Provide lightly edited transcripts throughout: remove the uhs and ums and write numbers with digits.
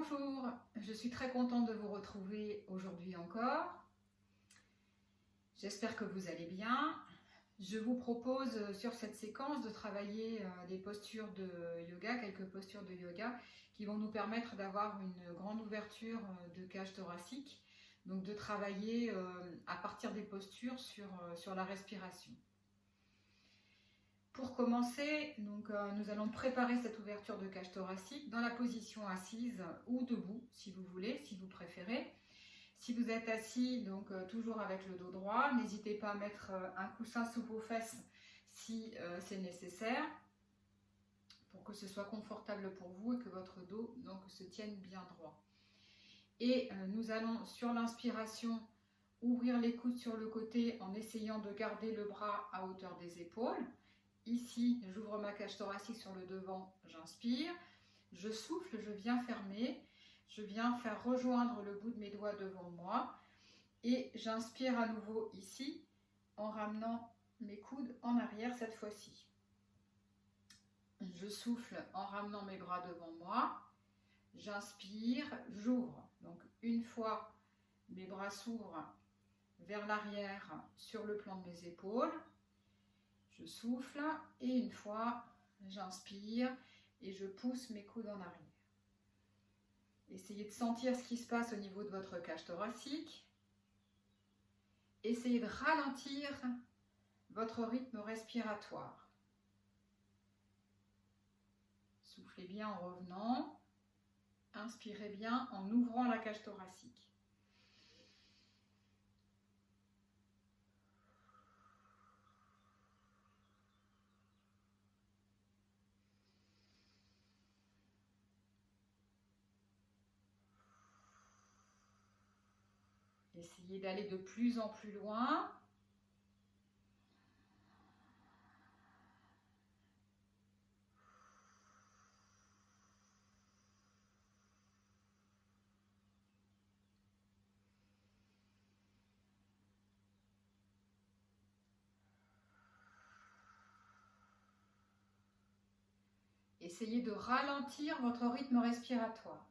Bonjour, je suis très contente de vous retrouver aujourd'hui encore. J'espère que vous allez bien. Je vous propose sur cette séquence de travailler des postures de yoga, quelques postures de yoga qui vont nous permettre d'avoir une grande ouverture de cage thoracique, donc de travailler à partir des postures sur la respiration. Pour commencer, nous allons préparer cette ouverture de cage thoracique dans la position assise ou debout, si vous voulez, si vous préférez. Si vous êtes assis, toujours avec le dos droit, n'hésitez pas à mettre un coussin sous vos fesses si c'est nécessaire, pour que ce soit confortable pour vous et que votre dos se tienne bien droit. Et nous allons, sur l'inspiration, ouvrir les coudes sur le côté en essayant de garder le bras à hauteur des épaules. Ici, j'ouvre ma cage thoracique sur le devant, j'inspire, je souffle, je viens fermer, je viens faire rejoindre le bout de mes doigts devant moi et j'inspire à nouveau ici en ramenant mes coudes en arrière cette fois-ci. Je souffle en ramenant mes bras devant moi, j'inspire, j'ouvre. Donc une fois mes bras s'ouvrent vers l'arrière sur le plan de mes épaules, je souffle et une fois, j'inspire et je pousse mes coudes en arrière. Essayez de sentir ce qui se passe au niveau de votre cage thoracique. Essayez de ralentir votre rythme respiratoire. Soufflez bien en revenant. Inspirez bien en ouvrant la cage thoracique. Essayez d'aller de plus en plus loin. Essayez de ralentir votre rythme respiratoire.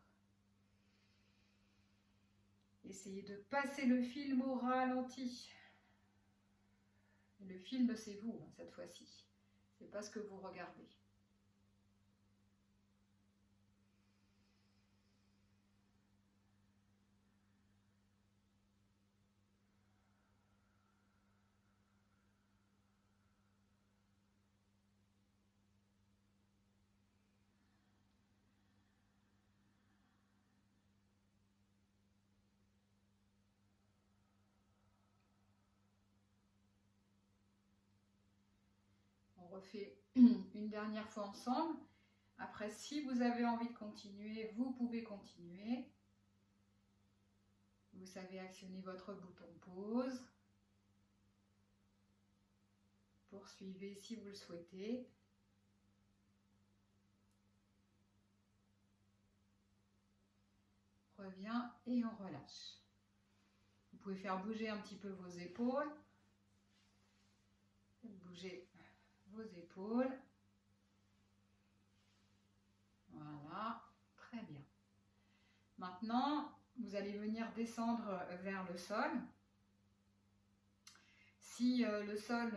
Essayez de passer le film au ralenti. Le film, c'est vous, cette fois-ci. C'est pas ce que vous regardez. On refait une dernière fois ensemble. Après, si vous avez envie de continuer, vous pouvez continuer. Vous savez actionner votre bouton pause. Poursuivez si vous le souhaitez. Revient et on relâche. Vous pouvez faire bouger un petit peu vos épaules. Bougez vos épaules. Voilà, très bien. Maintenant, vous allez venir descendre vers le sol. Si le sol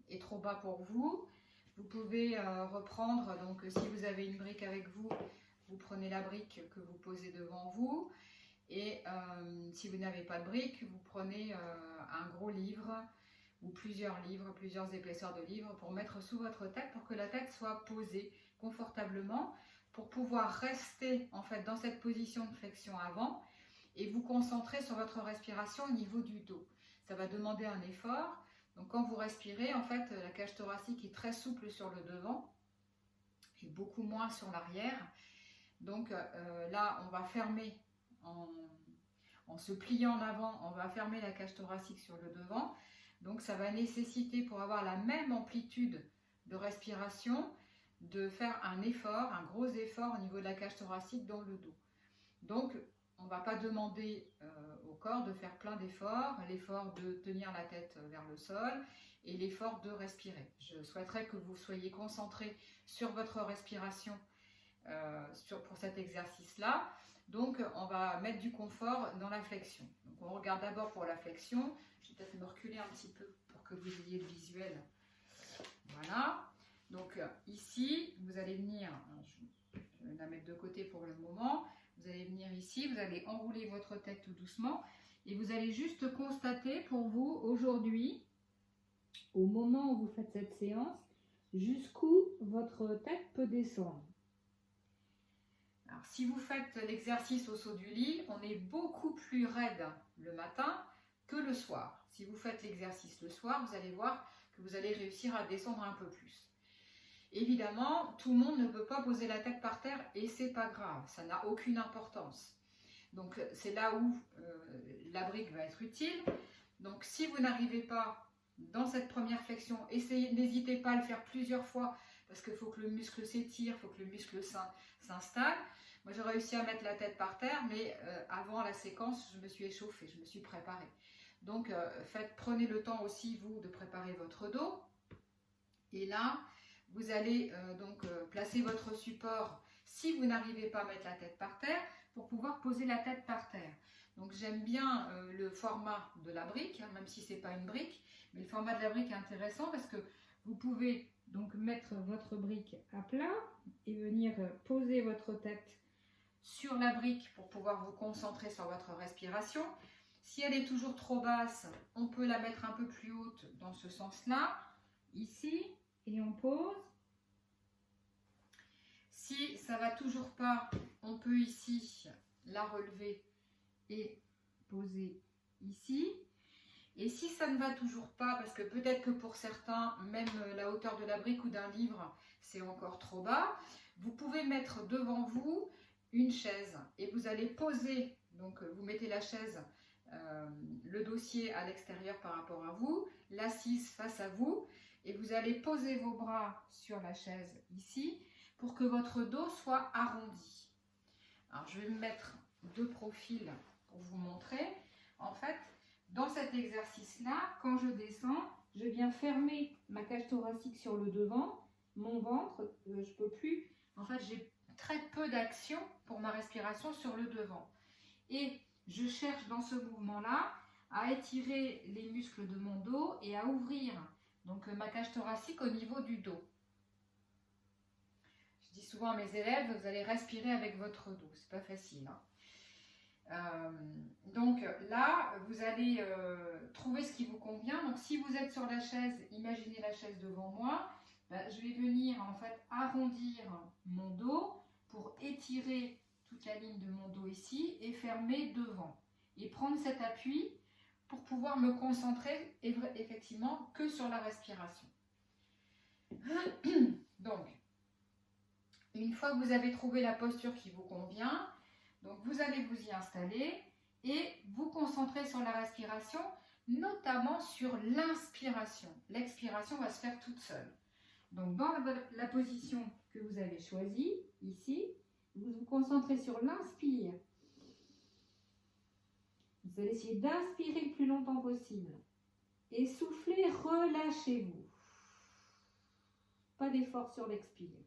est trop bas pour vous, vous pouvez reprendre, donc si vous avez une brique avec vous, vous prenez la brique que vous posez devant vous. Et si vous n'avez pas de brique, vous prenez un gros livre ou plusieurs livres, plusieurs épaisseurs de livres pour mettre sous votre tête pour que la tête soit posée confortablement pour pouvoir rester en fait dans cette position de flexion avant et vous concentrer sur votre respiration au niveau du dos. Ça va demander un effort. Donc quand vous respirez, en fait, la cage thoracique est très souple sur le devant et beaucoup moins sur l'arrière. Donc là, on va fermer en se pliant en avant, on va fermer la cage thoracique sur le devant. Donc ça va nécessiter, pour avoir la même amplitude de respiration, de faire un effort, un gros effort au niveau de la cage thoracique dans le dos. Donc on ne va pas demander au corps de faire plein d'efforts, l'effort de tenir la tête vers le sol et l'effort de respirer. Je souhaiterais que vous soyez concentrés sur votre respiration pour cet exercice-là. Donc, on va mettre du confort dans la flexion. Donc, on regarde d'abord pour la flexion. Je vais peut-être me reculer un petit peu pour que vous ayez le visuel. Voilà. Donc, ici, vous allez venir, je vais la mettre de côté pour le moment. Vous allez venir ici, vous allez enrouler votre tête tout doucement et vous allez juste constater pour vous aujourd'hui, au moment où vous faites cette séance, jusqu'où votre tête peut descendre. Alors, si vous faites l'exercice au saut du lit, on est beaucoup plus raide le matin que le soir. Si vous faites l'exercice le soir, vous allez voir que vous allez réussir à descendre un peu plus. Évidemment, tout le monde ne peut pas poser la tête par terre et c'est pas grave, ça n'a aucune importance. Donc c'est là où la brique va être utile. Donc si vous n'arrivez pas dans cette première flexion, n'hésitez pas à le faire plusieurs fois parce qu'il faut que le muscle s'étire, il faut que le muscle s'installe. Moi j'ai réussi à mettre la tête par terre, mais avant la séquence, je me suis échauffée, je me suis préparée. Donc prenez le temps aussi, vous, de préparer votre dos. Et là, vous allez placer votre support si vous n'arrivez pas à mettre la tête par terre pour pouvoir poser la tête par terre. Donc j'aime bien le format de la brique, hein, même si ce n'est pas une brique, mais le format de la brique est intéressant parce que vous pouvez donc mettre votre brique à plat et venir poser votre tête sur la brique pour pouvoir vous concentrer sur votre respiration. Si elle est toujours trop basse, on peut la mettre un peu plus haute dans ce sens-là, ici. Et on pose. Si ça ne va toujours pas, on peut ici la relever et poser ici. Et si ça ne va toujours pas, parce que peut-être que pour certains, même la hauteur de la brique ou d'un livre, c'est encore trop bas, vous pouvez mettre devant vous une chaise et vous allez poser, donc vous mettez la chaise, le dossier à l'extérieur par rapport à vous, l'assise face à vous, et vous allez poser vos bras sur la chaise ici pour que votre dos soit arrondi. Alors je vais me mettre de profil pour vous montrer. En fait, dans cet exercice-là, quand je descends, je viens fermer ma cage thoracique sur le devant, mon ventre, je peux plus. En fait, j'ai très peu d'action pour ma respiration sur le devant. Et je cherche dans ce mouvement-là à étirer les muscles de mon dos et à ouvrir donc ma cage thoracique au niveau du dos. Je dis souvent à mes élèves, vous allez respirer avec votre dos, c'est pas facile. Hein. Donc là, vous allez trouver ce qui vous convient. Donc si vous êtes sur la chaise, imaginez la chaise devant moi. Je vais venir en fait arrondir mon dos pour étirer toute la ligne de mon dos ici et fermer devant. Et prendre cet appui pour pouvoir me concentrer effectivement que sur la respiration. Donc, une fois que vous avez trouvé la posture qui vous convient, donc vous allez vous y installer et vous concentrer sur la respiration, notamment sur l'inspiration. L'expiration va se faire toute seule. Donc, dans la position que vous avez choisie, ici, vous vous concentrez sur l'inspire. Vous allez essayer d'inspirer le plus longtemps possible. Et soufflez, relâchez-vous. Pas d'effort sur l'expire.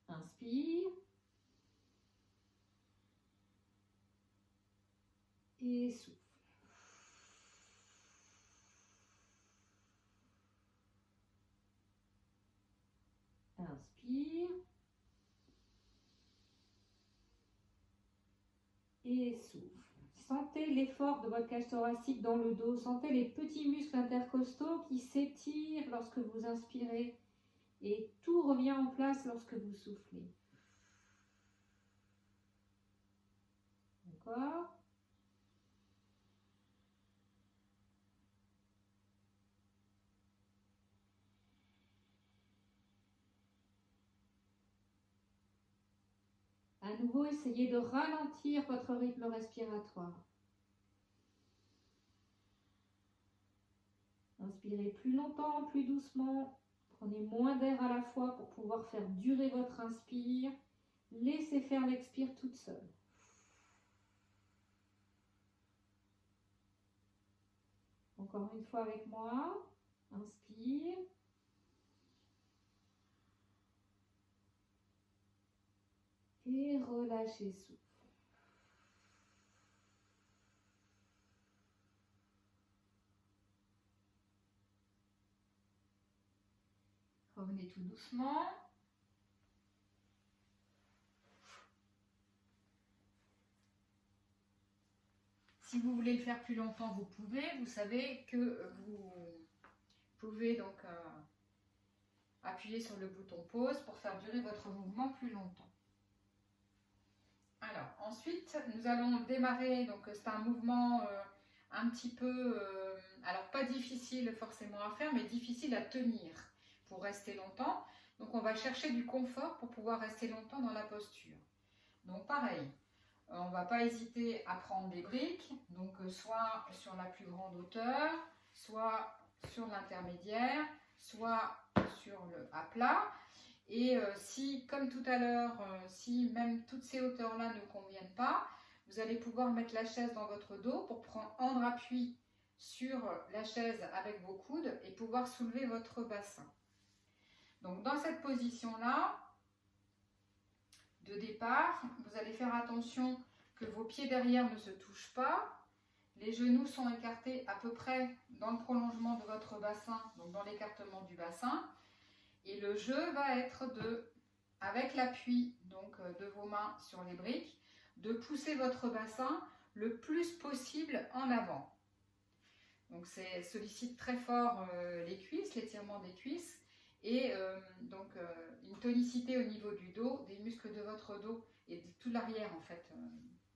Inspire. Et souffle. Inspire. Et souffle. Sentez l'effort de votre cage thoracique dans le dos. Sentez les petits muscles intercostaux qui s'étirent lorsque vous inspirez. Et tout revient en place lorsque vous soufflez. D'accord ? À nouveau, essayez de ralentir votre rythme respiratoire. Inspirez plus longtemps, plus doucement. Prenez moins d'air à la fois pour pouvoir faire durer votre inspire. Laissez faire l'expire toute seule. Encore une fois avec moi. Inspire. Et relâchez, souffle. Revenez tout doucement. Si vous voulez le faire plus longtemps, vous pouvez. Vous savez que vous pouvez donc appuyer sur le bouton pause pour faire durer votre mouvement plus longtemps. Alors, ensuite, nous allons démarrer. Donc, c'est un mouvement un petit peu, alors pas difficile forcément à faire, mais difficile à tenir pour rester longtemps. Donc, on va chercher du confort pour pouvoir rester longtemps dans la posture. Donc, pareil. On ne va pas hésiter à prendre des briques, donc soit sur la plus grande hauteur, soit sur l'intermédiaire, soit sur le à plat. Et si, comme tout à l'heure, si même toutes ces hauteurs-là ne conviennent pas, vous allez pouvoir mettre la chaise dans votre dos pour prendre appui sur la chaise avec vos coudes et pouvoir soulever votre bassin. Donc dans cette position-là, de départ, vous allez faire attention que vos pieds derrière ne se touchent pas. Les genoux sont écartés à peu près dans le prolongement de votre bassin, donc dans l'écartement du bassin. Et le jeu va être avec l'appui donc de vos mains sur les briques, de pousser votre bassin le plus possible en avant. Donc ça sollicite très fort les cuisses, l'étirement des cuisses. Et une tonicité au niveau du dos, des muscles de votre dos et de tout l'arrière en fait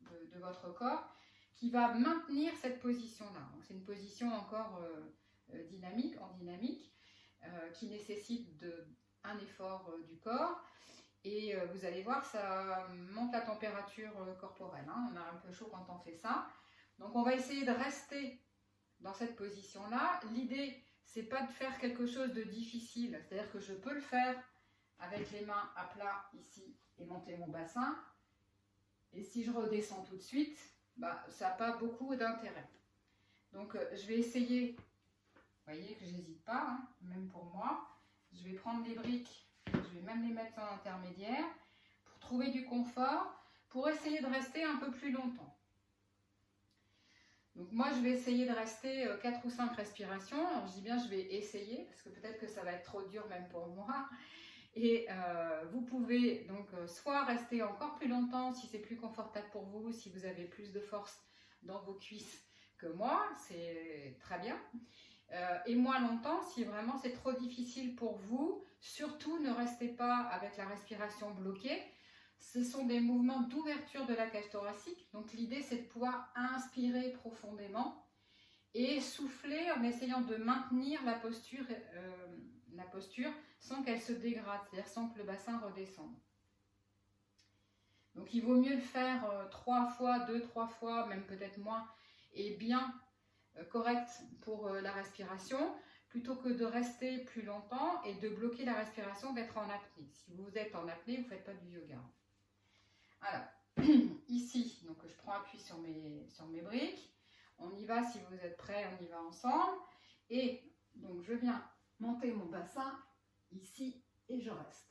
de votre corps qui va maintenir cette position-là. C'est une position encore dynamique, qui nécessite un effort du corps. Et vous allez voir, ça monte la température corporelle. On a un peu chaud quand on fait ça. Donc on va essayer de rester dans cette position-là. L'idée, c'est pas de faire quelque chose de difficile, c'est-à-dire que je peux le faire avec les mains à plat ici et monter mon bassin. Et si je redescends tout de suite, ça n'a pas beaucoup d'intérêt. Donc je vais essayer, vous voyez que j'hésite pas, même pour moi. Je vais prendre les briques, je vais même les mettre en intermédiaire pour trouver du confort, pour essayer de rester un peu plus longtemps. Donc moi, je vais essayer de rester 4 ou 5 respirations. Alors je dis bien je vais essayer, parce que peut-être que ça va être trop dur même pour moi. Et vous pouvez donc soit rester encore plus longtemps si c'est plus confortable pour vous, si vous avez plus de force dans vos cuisses que moi, c'est très bien. Et moins longtemps si vraiment c'est trop difficile pour vous. Surtout ne restez pas avec la respiration bloquée. Ce sont des mouvements d'ouverture de la cage thoracique. Donc l'idée, c'est de pouvoir inspirer profondément et souffler en essayant de maintenir la posture sans qu'elle se dégrade, c'est-à-dire sans que le bassin redescende. Donc il vaut mieux le faire 3 fois, 2-3 fois, même peut-être moins, et bien correct pour la respiration, plutôt que de rester plus longtemps et de bloquer la respiration, d'être en apnée. Si vous êtes en apnée, vous ne faites pas du yoga. Alors, ici, donc je prends appui sur mes briques. On y va, si vous êtes prêts, on y va ensemble. Et donc, je viens monter mon bassin ici et je reste.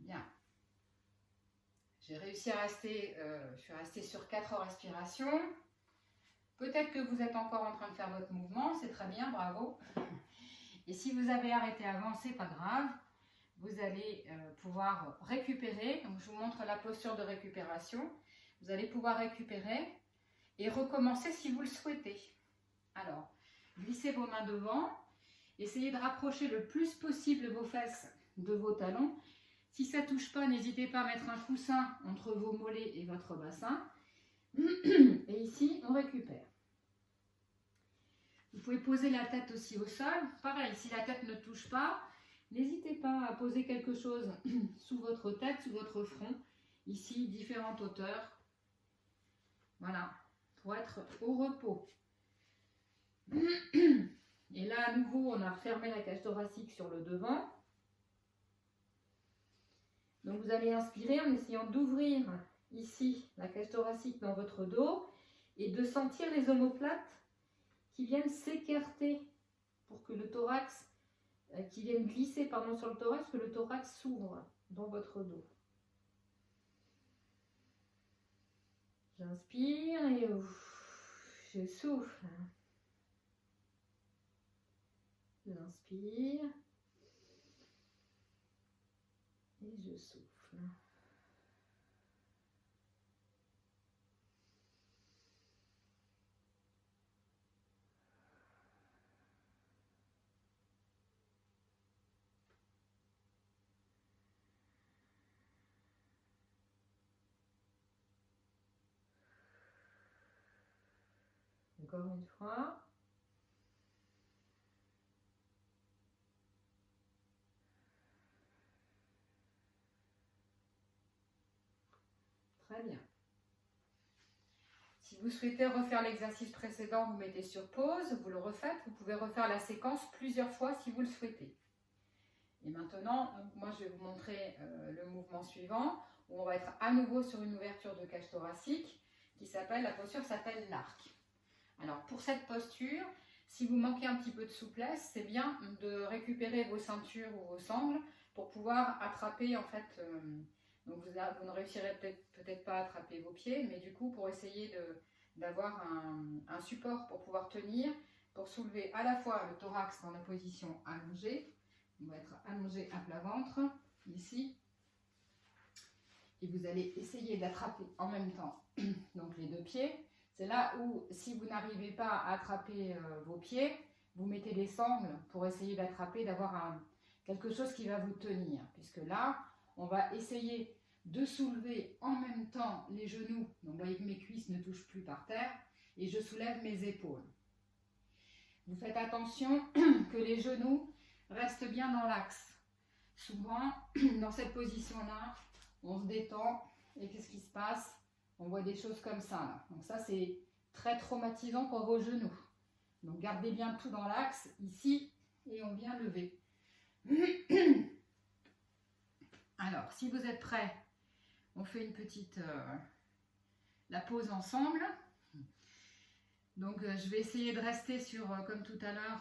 Bien. J'ai réussi à rester, je suis restée sur 4 respirations. Peut-être que vous êtes encore en train de faire votre mouvement, c'est très bien, bravo. Et si vous avez arrêté avant, c'est pas grave. Vous allez pouvoir récupérer. Donc je vous montre la posture de récupération. Vous allez pouvoir récupérer et recommencer si vous le souhaitez. Alors, glissez vos mains devant. Essayez de rapprocher le plus possible vos fesses de vos talons. Si ça ne touche pas, n'hésitez pas à mettre un coussin entre vos mollets et votre bassin. Et ici, on récupère. Vous pouvez poser la tête aussi au sol. Pareil, si la tête ne touche pas, n'hésitez pas à poser quelque chose sous votre tête, sous votre front. Ici, différentes hauteurs. Voilà, pour être au repos. Et là, à nouveau, on a refermé la cage thoracique sur le devant. Donc, vous allez inspirer en essayant d'ouvrir ici la cage thoracique dans votre dos et de sentir les omoplates qui viennent s'écarter pour que le thorax, qui viennent glisser pardon, sur le thorax, que le thorax s'ouvre dans votre dos. J'inspire et je souffle. J'inspire et je souffle. Encore une fois. Très bien. Si vous souhaitez refaire l'exercice précédent, vous mettez sur pause, vous le refaites. Vous pouvez refaire la séquence plusieurs fois si vous le souhaitez. Et maintenant, donc, moi je vais vous montrer le mouvement suivant, où on va être à nouveau sur une ouverture de cage thoracique, la posture s'appelle l'arc. Alors pour cette posture, si vous manquez un petit peu de souplesse, c'est bien de récupérer vos ceintures ou vos sangles pour pouvoir attraper en fait, donc vous ne réussirez peut-être pas à attraper vos pieds, mais du coup pour essayer d'avoir un support pour pouvoir tenir, pour soulever à la fois le thorax dans la position allongée, on va être allongé à plat ventre, ici, et vous allez essayer d'attraper en même temps donc les deux pieds. C'est là où, si vous n'arrivez pas à attraper vos pieds, vous mettez des sangles pour essayer d'attraper, d'avoir quelque chose qui va vous tenir. Puisque là, on va essayer de soulever en même temps les genoux. Donc, vous voyez que mes cuisses ne touchent plus par terre et je soulève mes épaules. Vous faites attention que les genoux restent bien dans l'axe. Souvent, dans cette position-là, on se détend et qu'est-ce qui se passe ? On voit des choses comme ça, là. Donc ça, c'est très traumatisant pour vos genoux. Donc gardez bien tout dans l'axe, ici, et on vient lever. Alors, si vous êtes prêts, on fait une petite la pause ensemble. Donc je vais essayer de rester sur, comme tout à l'heure,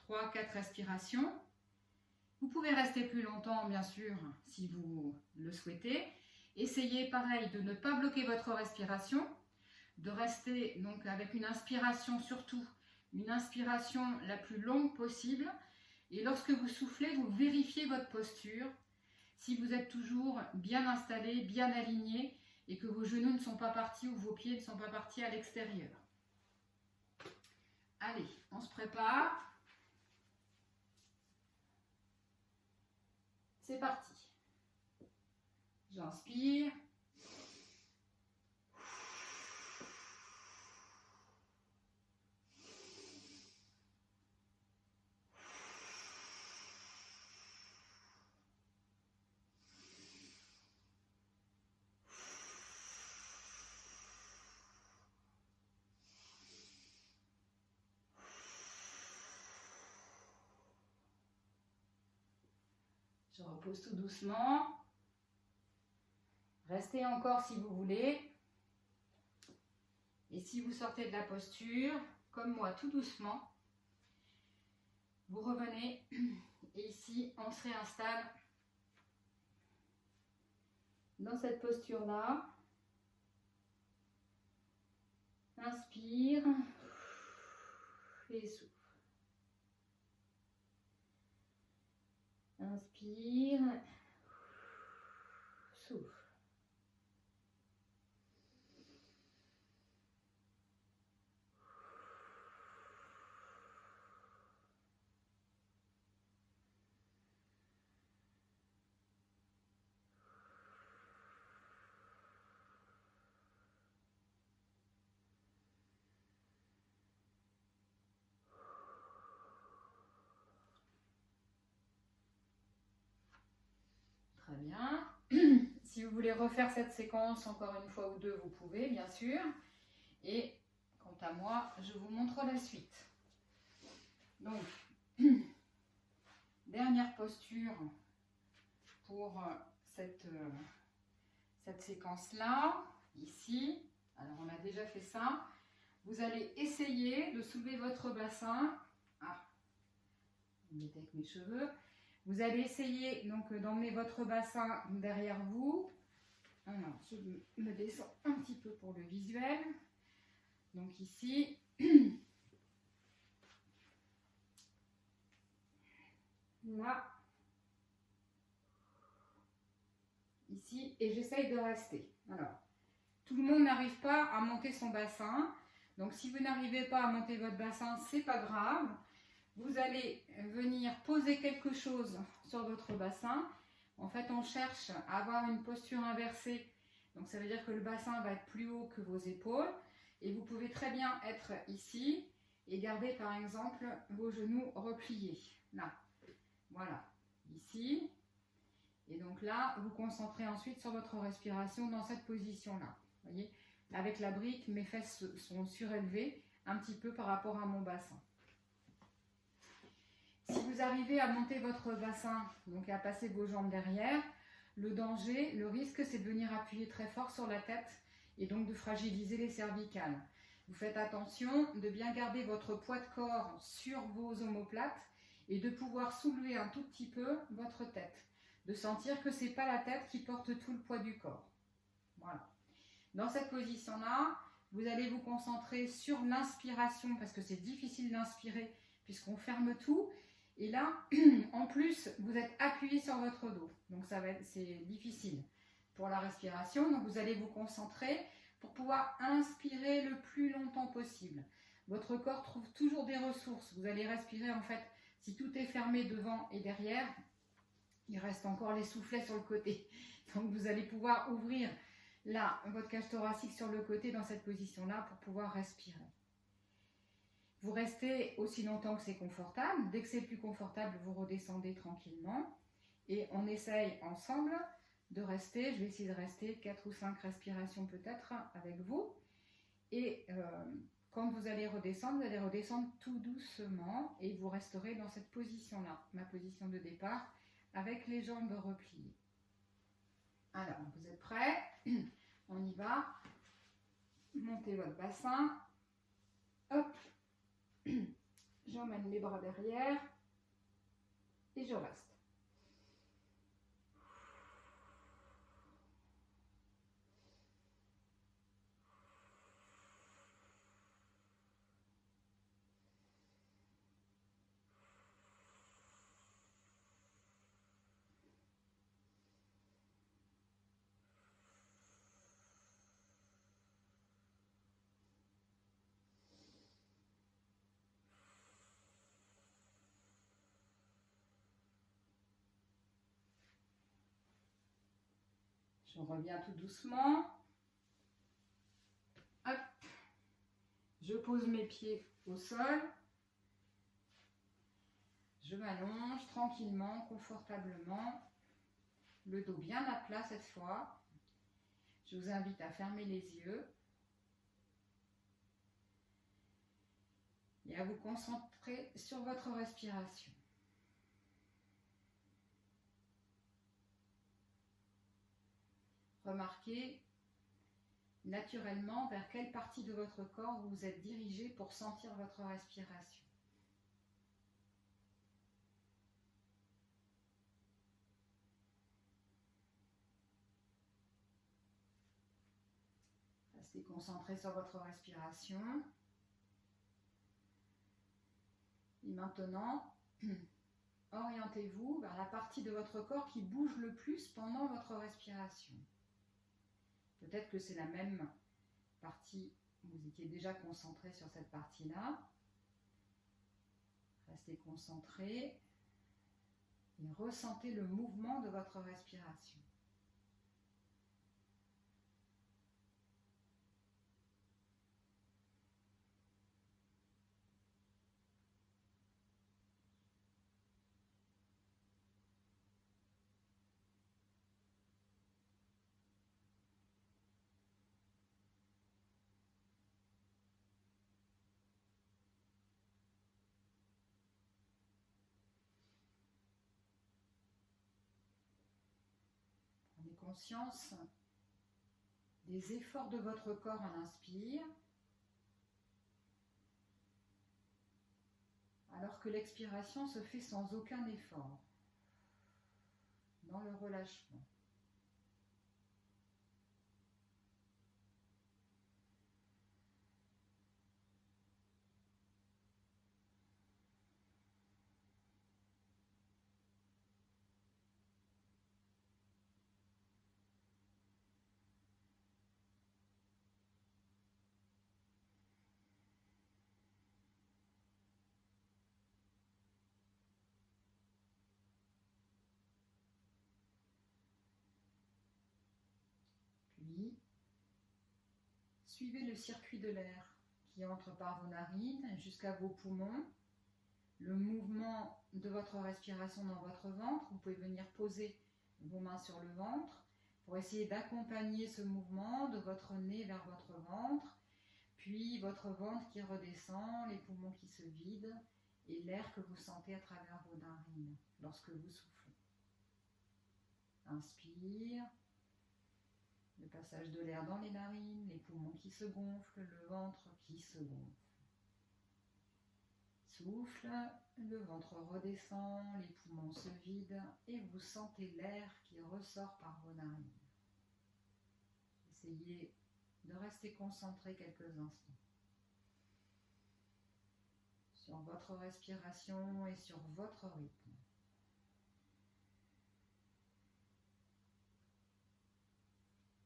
3-4 respirations. Vous pouvez rester plus longtemps, bien sûr, si vous le souhaitez. Essayez, pareil, de ne pas bloquer votre respiration, de rester donc avec une inspiration, surtout une inspiration la plus longue possible. Et lorsque vous soufflez, vous vérifiez votre posture. Si vous êtes toujours bien installé, bien aligné et que vos genoux ne sont pas partis ou vos pieds ne sont pas partis à l'extérieur. Allez, on se prépare. C'est parti. J'inspire. Je repose tout doucement. Restez encore si vous voulez. Et si vous sortez de la posture, comme moi, tout doucement, vous revenez et ici, on se réinstalle dans cette posture-là. Inspire et souffle. Inspire, souffle. Très bien. Si vous voulez refaire cette séquence encore une fois ou deux, vous pouvez, bien sûr. Et quant à moi, je vous montre la suite. Donc, dernière posture pour cette séquence-là, ici. Alors, on a déjà fait ça. Vous allez essayer de soulever votre bassin. Ah, je vais avec mes cheveux. Vous allez essayer donc d'emmener votre bassin derrière vous. Alors, je me descends un petit peu pour le visuel. Donc ici, là, ici, et j'essaye de rester. Alors, tout le monde n'arrive pas à monter son bassin. Donc, si vous n'arrivez pas à monter votre bassin, c'est pas grave. Vous allez venir poser quelque chose sur votre bassin. En fait, on cherche à avoir une posture inversée. Donc, ça veut dire que le bassin va être plus haut que vos épaules. Et vous pouvez très bien être ici et garder, par exemple, vos genoux repliés. Là, voilà, ici. Et donc là, vous concentrez ensuite sur votre respiration dans cette position-là. Vous voyez, avec la brique, mes fesses sont surélevées un petit peu par rapport à mon bassin. Si vous arrivez à monter votre bassin, donc à passer vos jambes derrière, le danger, le risque, c'est de venir appuyer très fort sur la tête et donc de fragiliser les cervicales. Vous faites attention de bien garder votre poids de corps sur vos omoplates et de pouvoir soulever un tout petit peu votre tête. De sentir que ce n'est pas la tête qui porte tout le poids du corps. Voilà. Dans cette position-là, vous allez vous concentrer sur l'inspiration parce que c'est difficile d'inspirer puisqu'on ferme tout. Et là, en plus, vous êtes appuyé sur votre dos. Donc, c'est difficile pour la respiration. Donc, vous allez vous concentrer pour pouvoir inspirer le plus longtemps possible. Votre corps trouve toujours des ressources. Vous allez respirer, en fait, si tout est fermé devant et derrière, il reste encore les soufflets sur le côté. Donc, vous allez pouvoir ouvrir là votre cage thoracique sur le côté dans cette position-là pour pouvoir respirer. Vous restez aussi longtemps que c'est confortable. Dès que c'est plus confortable, vous redescendez tranquillement. Et on essaye ensemble de rester, je vais essayer de rester 4 ou 5 respirations peut-être avec vous. Et quand vous allez redescendre tout doucement et vous resterez dans cette position-là, ma position de départ, avec les jambes repliées. Alors, vous êtes prêts? On y va. Montez votre bassin. Hop. J'emmène les bras derrière et je reste. Je reviens tout doucement. Hop. Je pose mes pieds au sol. Je m'allonge tranquillement, confortablement. Le dos bien à plat cette fois. Je vous invite à fermer les yeux. Et à vous concentrer sur votre respiration. Remarquez naturellement vers quelle partie de votre corps vous vous êtes dirigé pour sentir votre respiration. Restez concentré sur votre respiration. Et maintenant, orientez-vous vers la partie de votre corps qui bouge le plus pendant votre respiration. Peut-être que c'est la même partie, vous étiez déjà concentré sur cette partie-là. Restez concentré et ressentez le mouvement de votre respiration. Prenez conscience des efforts de votre corps en inspire, alors que l'expiration se fait sans aucun effort, dans le relâchement. Puis, suivez le circuit de l'air qui entre par vos narines jusqu'à vos poumons. Le mouvement de votre respiration dans votre ventre, vous pouvez venir poser vos mains sur le ventre pour essayer d'accompagner ce mouvement de votre nez vers votre ventre, puis votre ventre qui redescend, les poumons qui se vident et l'air que vous sentez à travers vos narines lorsque vous soufflez. Inspire, le passage de l'air dans les narines, les poumons qui se gonflent, le ventre qui se gonfle. Souffle, le ventre redescend, les poumons se vident et vous sentez l'air qui ressort par vos narines. Essayez de rester concentré quelques instants sur votre respiration et sur votre rythme.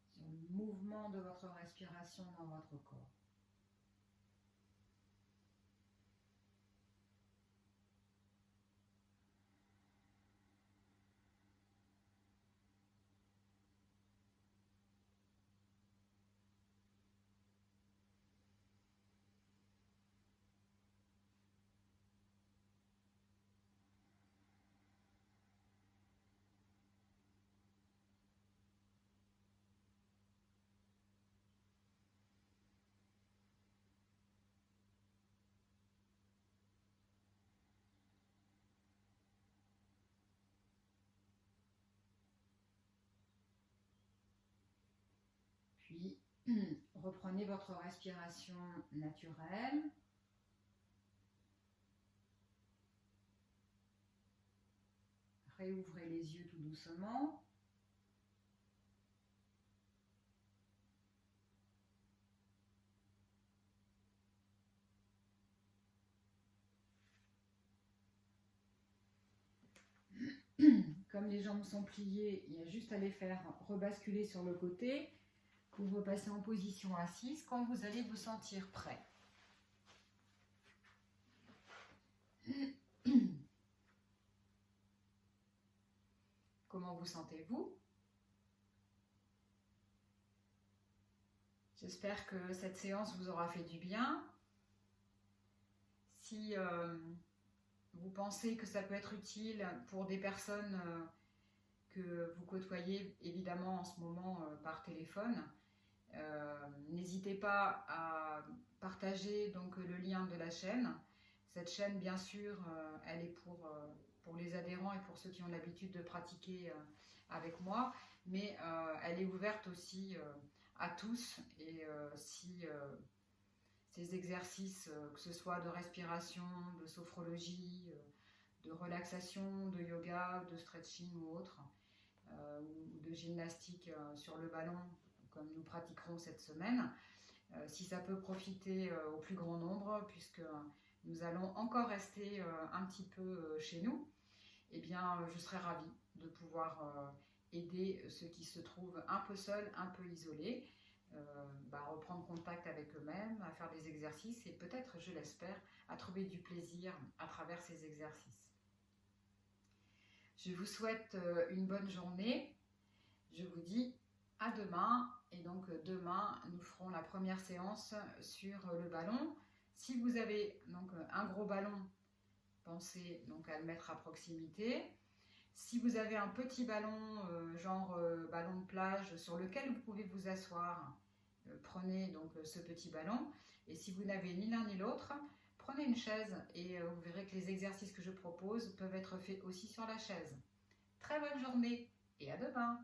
Sur le mouvement de votre respiration dans votre corps. Puis, reprenez votre respiration naturelle. Réouvrez les yeux tout doucement. Comme les jambes sont pliées, il y a juste à les faire rebasculer sur le côté. Vous repassez en position assise quand vous allez vous sentir prêt. Comment vous sentez-vous? J'espère que cette séance vous aura fait du bien. Si vous pensez que ça peut être utile pour des personnes que vous côtoyez évidemment en ce moment par téléphone, n'hésitez pas à partager donc le lien de la chaîne. Cette chaîne, bien sûr, elle est pour les adhérents et pour ceux qui ont l'habitude de pratiquer avec moi, mais elle est ouverte aussi à tous. Et si ces exercices, que ce soit de respiration, de sophrologie, de relaxation, de yoga, de stretching ou autre, ou de gymnastique sur le ballon, comme nous pratiquerons cette semaine, si ça peut profiter au plus grand nombre, puisque nous allons encore rester un petit peu chez nous, eh bien je serai ravie de pouvoir aider ceux qui se trouvent un peu seuls, un peu isolés, reprendre contact avec eux-mêmes, à faire des exercices et peut-être, je l'espère, à trouver du plaisir à travers ces exercices. Je vous souhaite une bonne journée. Je vous dis à demain. Et donc demain, nous ferons la première séance sur le ballon. Si vous avez donc un gros ballon, pensez donc à le mettre à proximité. Si vous avez un petit ballon, ballon de plage, sur lequel vous pouvez vous asseoir, prenez donc ce petit ballon. Et si vous n'avez ni l'un ni l'autre, prenez une chaise et vous verrez que les exercices que je propose peuvent être faits aussi sur la chaise. Très bonne journée et à demain!